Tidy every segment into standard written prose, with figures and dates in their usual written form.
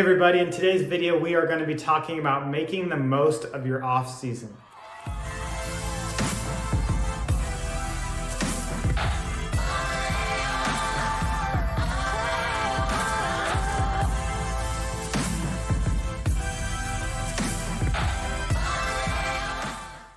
Hey everybody, in today's video we are going to be talking about making the most of your off season.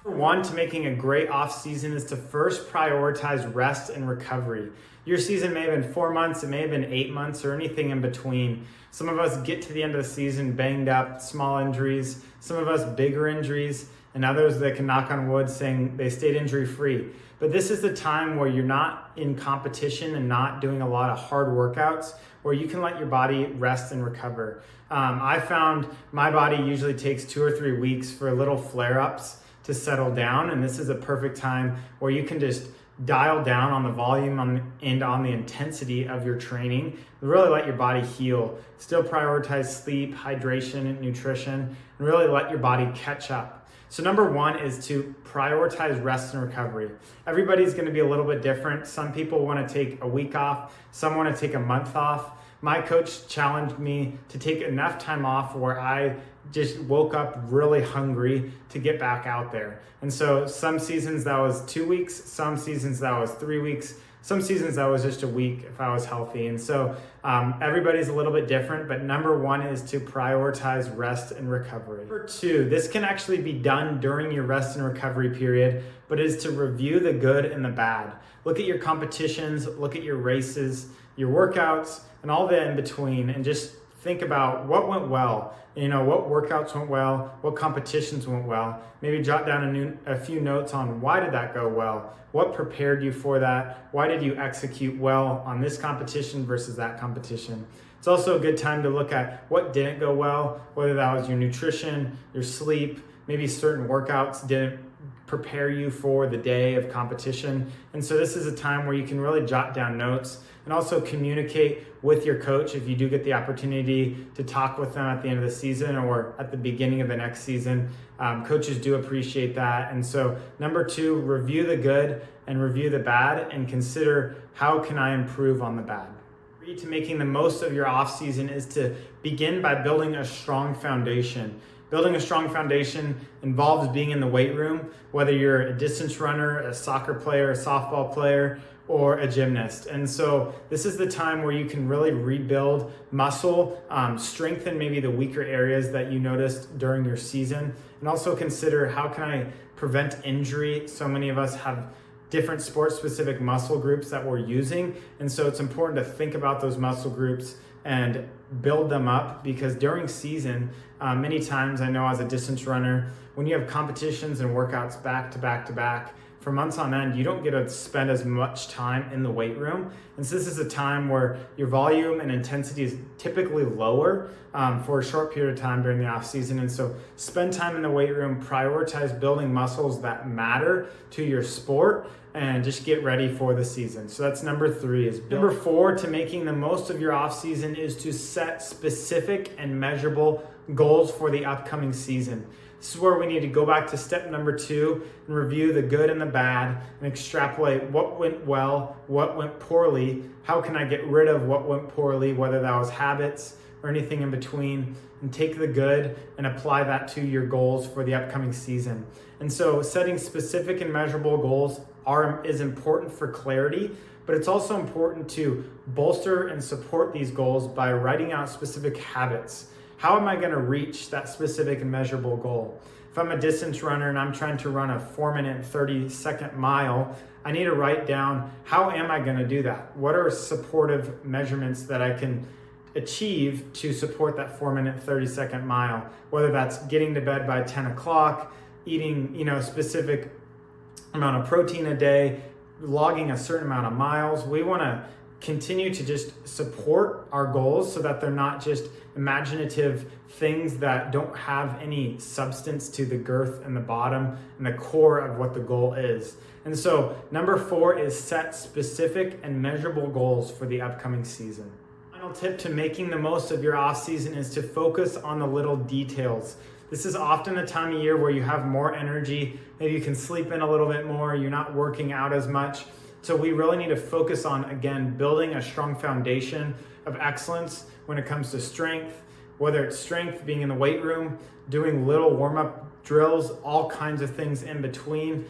One to making a great off season is to first prioritize rest and recovery. Your season may have been 4 months, it may have been 8 months, or anything in between. Some of us get to the end of the season banged up, small injuries, some of us bigger injuries, and others that can knock on wood saying they stayed injury free. But this is the time where you're not in competition and not doing a lot of hard workouts, where you can let your body rest and recover. I found my body usually takes 2 or 3 weeks for little flare-ups to settle down, and this is a perfect time where you can just dial down on the volume and on the intensity of your training, really let your body heal, still prioritize sleep, hydration, and nutrition, and really let your body catch up. So number one is to prioritize rest and recovery. Everybody's going to be a little bit different. Some people want to take a week off, some want to take a month off. My coach challenged me to take enough time off where I just woke up really hungry to get back out there. And so some seasons that was 2 weeks, some seasons that was 3 weeks, some seasons that was just a week if I was healthy. And so everybody's a little bit different, but number one is to prioritize rest and recovery. Number two, this can actually be done during your rest and recovery period, but is to review the good and the bad. Look at your competitions, look at your races, your workouts, and all the in between, and just think about what went well, what workouts went well, what competitions went well. Maybe jot down a few notes on why did that go well, what prepared you for that, why did you execute well on this competition versus that competition. It's also a good time to look at what didn't go well, whether that was your nutrition, your sleep, maybe certain workouts didn't prepare you for the day of competition. And so this is a time where you can really jot down notes and also communicate with your coach if you do get the opportunity to talk with them at the end of the season or at the beginning of the next season. Coaches do appreciate that. And so number two, review the good and review the bad and consider how can I improve on the bad. To making the most of your off season is to begin by building a strong foundation. Building a strong foundation involves being in the weight room, whether you're a distance runner, a soccer player, a softball player, or a gymnast. And so this is the time where you can really rebuild muscle, strengthen maybe the weaker areas that you noticed during your season, and also consider how can I prevent injury. So many of us have different sport-specific muscle groups that we're using, and so it's important to think about those muscle groups and build them up, because during season, many times I know as a distance runner, when you have competitions and workouts back to back to back, for months on end, you don't get to spend as much time in the weight room. And so this is a time where your volume and intensity is typically lower for a short period of time during the off season. And so spend time in the weight room, prioritize building muscles that matter to your sport, and just get ready for the season. So that's number three. Number four, to making the most of your off season is to set specific and measurable goals for the upcoming season. This is where we need to go back to step number two and review the good and the bad and extrapolate what went well, what went poorly, how can I get rid of what went poorly, whether that was habits or anything in between, and take the good and apply that to your goals for the upcoming season. And so setting specific and measurable goals is important for clarity, but it's also important to bolster and support these goals by writing out specific habits. How am I going to reach that specific and measurable goal? If I'm a distance runner and I'm trying to run a 4-minute and 30-second mile, I need to write down, how am I going to do that? What are supportive measurements that I can achieve to support that 4-minute, 30-second mile? Whether that's getting to bed by 10 o'clock, eating, a specific amount of protein a day, logging a certain amount of miles. We want to continue to just support our goals so that they're not just imaginative things that don't have any substance to the girth and the bottom and the core of what the goal is. And so number four is set specific and measurable goals for the upcoming season. Final tip to making the most of your off season is to focus on the little details. This is often the time of year where you have more energy, maybe you can sleep in a little bit more, you're not working out as much. So we really need to focus on, again, building a strong foundation of excellence when it comes to strength, whether it's strength, being in the weight room, doing little warm-up drills, all kinds of things in between,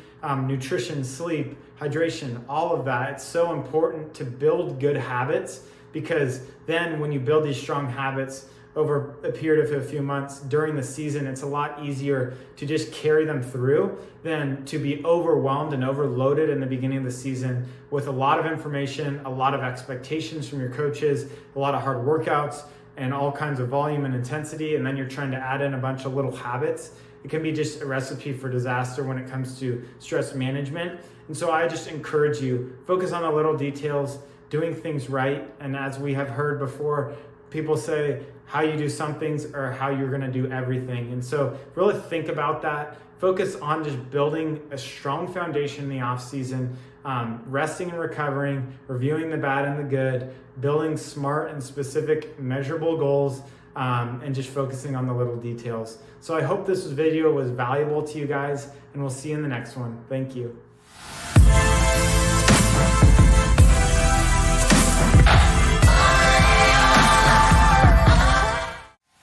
nutrition, sleep, hydration, all of that. It's so important to build good habits, because then when you build these strong habits over a period of a few months during the season, it's a lot easier to just carry them through than to be overwhelmed and overloaded in the beginning of the season with a lot of information, a lot of expectations from your coaches, a lot of hard workouts, and all kinds of volume and intensity. And then you're trying to add in a bunch of little habits. It can be just a recipe for disaster when it comes to stress management. And so I just encourage you, focus on the little details, doing things right. And as we have heard before, people say how you do some things or how you're going to do everything. And so really think about that. Focus on just building a strong foundation in the off season, resting and recovering, reviewing the bad and the good, building smart and specific measurable goals, and just focusing on the little details. So I hope this video was valuable to you guys, and we'll see you in the next one. Thank you.